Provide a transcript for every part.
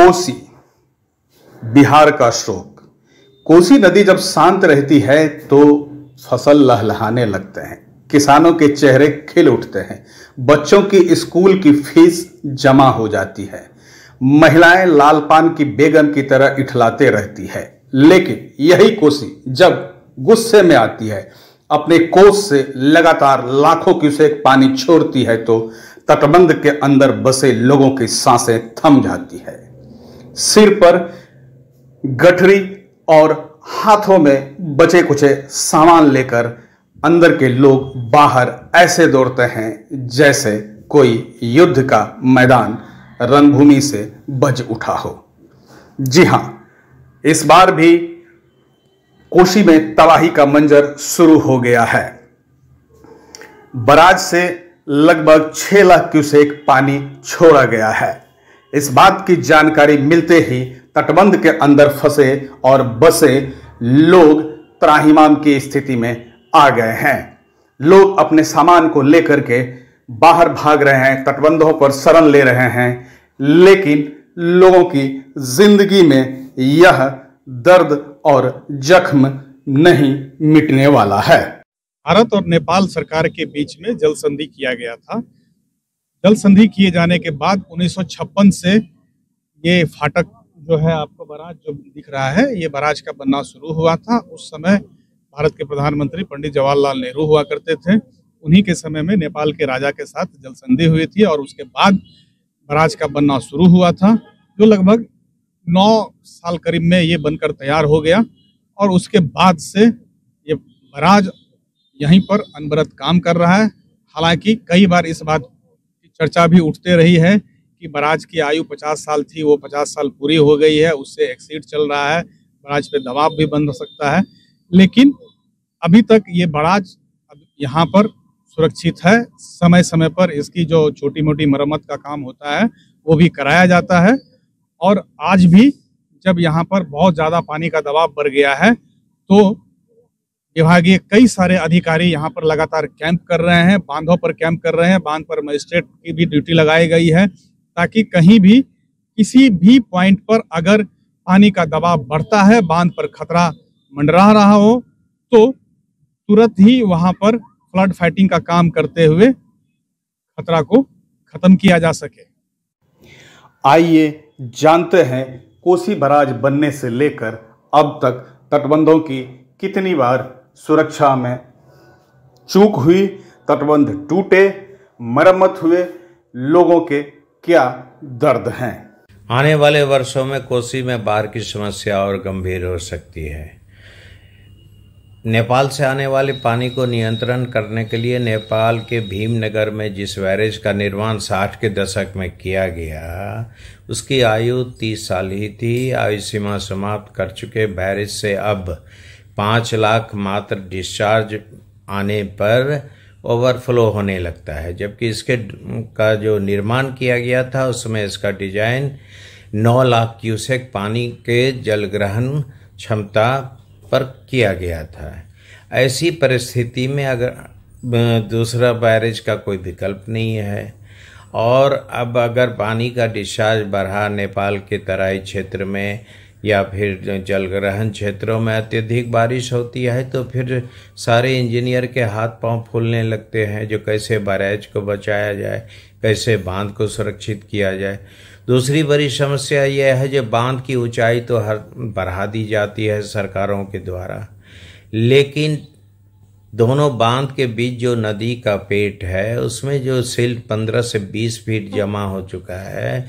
कोसी, बिहार का शोक। कोसी नदी जब शांत रहती है तो फसल लहलहाने लगते हैं, किसानों के चेहरे खिल उठते हैं, बच्चों की स्कूल की फीस जमा हो जाती है, महिलाएं लाल पान की बेगम की तरह इठलाते रहती है। लेकिन यही कोसी जब गुस्से में आती है, अपने कोस से लगातार लाखों क्यूसेक पानी छोड़ती है तो तटबंध के अंदर बसे लोगों की सांसें थम जाती है। सिर पर गठरी और हाथों में बचे कुचे सामान लेकर अंदर के लोग बाहर ऐसे दौड़ते हैं जैसे कोई युद्ध का मैदान रणभूमि से बज उठा हो। जी हां, इस बार भी कोसी में तबाही का मंजर शुरू हो गया है। बराज से लगभग 6 लाख क्यूसेक पानी छोड़ा गया है। इस बात की जानकारी मिलते ही तटबंध के अंदर फंसे और बसे लोग त्राहिमाम की स्थिति में आ गए हैं। लोग अपने सामान को लेकर के बाहर भाग रहे हैं, तटबंधों पर शरण ले रहे हैं, लेकिन लोगों की जिंदगी में यह दर्द और जख्म नहीं मिटने वाला है। भारत और नेपाल सरकार के बीच में जल संधि किया गया था। जल संधि किए जाने के बाद 1956 से ये फाटक जो है, आपको बराज जो दिख रहा है, ये बराज का बनना शुरू हुआ था। उस समय भारत के प्रधानमंत्री पंडित जवाहरलाल नेहरू हुआ करते थे। उन्हीं के समय में नेपाल के राजा के साथ जल संधि हुई थी और उसके बाद बराज का बनना शुरू हुआ था, जो लगभग 9 साल करीब में ये बनकर तैयार हो गया। और उसके बाद से ये बराज यहीं पर अनवरत काम कर रहा है। हालांकि कई बार इस बात की चर्चा भी उठते रही है कि बराज की आयु 50 साल थी, वो 50 साल पूरी हो गई है, उससे एक्सीड चल रहा है, बराज पे दबाव भी बन सकता है। लेकिन अभी तक ये बराज यहाँ पर सुरक्षित है। समय समय पर इसकी जो छोटी मोटी मरम्मत का काम होता है वो भी कराया जाता है। और आज भी जब यहाँ पर बहुत ज़्यादा पानी का दबाव बढ़ गया है तो विभागीय कई सारे अधिकारी यहाँ पर लगातार कैंप कर रहे हैं, बांधों पर कैंप कर रहे हैं। बांध पर मजिस्ट्रेट की भी ड्यूटी लगाई गई है ताकि कहीं भी किसी भी पॉइंट पर अगर पानी का दबाव बढ़ता है, बांध पर खतरा मंडरा रहा हो, तो तुरंत ही वहां पर फ्लड फाइटिंग का काम करते हुए खतरा को खत्म किया जा सके। आइए जानते हैं कोसी बराज बनने से लेकर अब तक तटबंधों की कितनी बार सुरक्षा में चूक हुई, तटबंध टूटे, मरम्मत हुए, लोगों के क्या दर्द हैं। आने वाले वर्षों में कोसी में बाढ़ की समस्या और गंभीर हो सकती है। नेपाल से आने वाले पानी को नियंत्रण करने के लिए नेपाल के भीमनगर में जिस बैरेज का निर्माण 60 के दशक में किया गया, उसकी आयु 30 साल ही थी। आयु सीमा समाप्त कर चुके बैरेज से अब 5 लाख मात्र डिस्चार्ज आने पर ओवरफ्लो होने लगता है, जबकि इसके का जो निर्माण किया गया था उसमें इसका डिजाइन 9 लाख क्यूसेक पानी के जलग्रहण क्षमता पर किया गया था। ऐसी परिस्थिति में अगर दूसरा बैरेज का कोई विकल्प नहीं है और अब अगर पानी का डिस्चार्ज बढ़ा नेपाल के तराई क्षेत्र में या फिर जलग्रहण क्षेत्रों में अत्यधिक बारिश होती है तो फिर सारे इंजीनियर के हाथ पांव फूलने लगते हैं, जो कैसे बैरेज को बचाया जाए, कैसे बांध को सुरक्षित किया जाए। दूसरी बड़ी समस्या यह है जो बांध की ऊंचाई तो हर बढ़ा दी जाती है सरकारों के द्वारा, लेकिन दोनों बांध के बीच जो नदी का पेट है उसमें जो सिल्ट 15 से 20 फीट जमा हो चुका है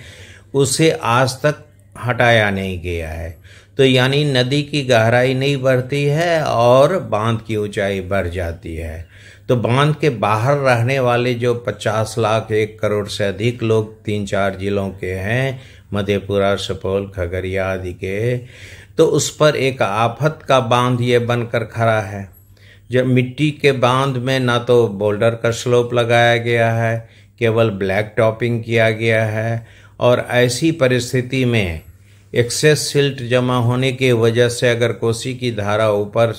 उसे आज तक हटाया नहीं गया है। तो यानी नदी की गहराई नहीं बढ़ती है और बांध की ऊंचाई बढ़ जाती है। तो बांध के बाहर रहने वाले जो 50 लाख 1 करोड़ से अधिक लोग 3-4 जिलों के हैं, मधेपुरा, सुपौल, खगड़िया आदि के, तो उस पर एक आफत का बांध ये बनकर खड़ा है। जब मिट्टी के बांध में ना तो बोल्डर का स्लोप लगाया गया है, केवल ब्लैक टॉपिंग किया गया है। और ऐसी परिस्थिति में एक्सेस सिल्ट जमा होने की वजह से अगर कोसी की धारा ऊपर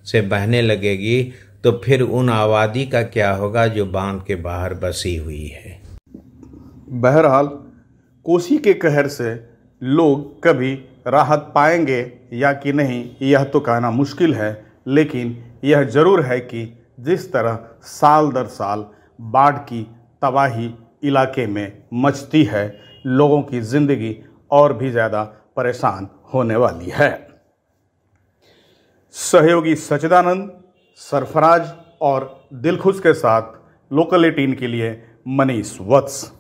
से बहने लगेगी तो फिर उन आबादी का क्या होगा जो बांध के बाहर बसी हुई है। बहरहाल कोसी के कहर से लोग कभी राहत पाएंगे या कि नहीं यह तो कहना मुश्किल है, लेकिन यह ज़रूर है कि जिस तरह साल दर साल बाढ़ की तबाही इलाके में मचती है, लोगों की ज़िंदगी और भी ज़्यादा परेशान होने वाली है। सहयोगी सच्चिदानंद, सरफराज और दिलखुश के साथ लोकल 18 के लिए मनीष वत्स।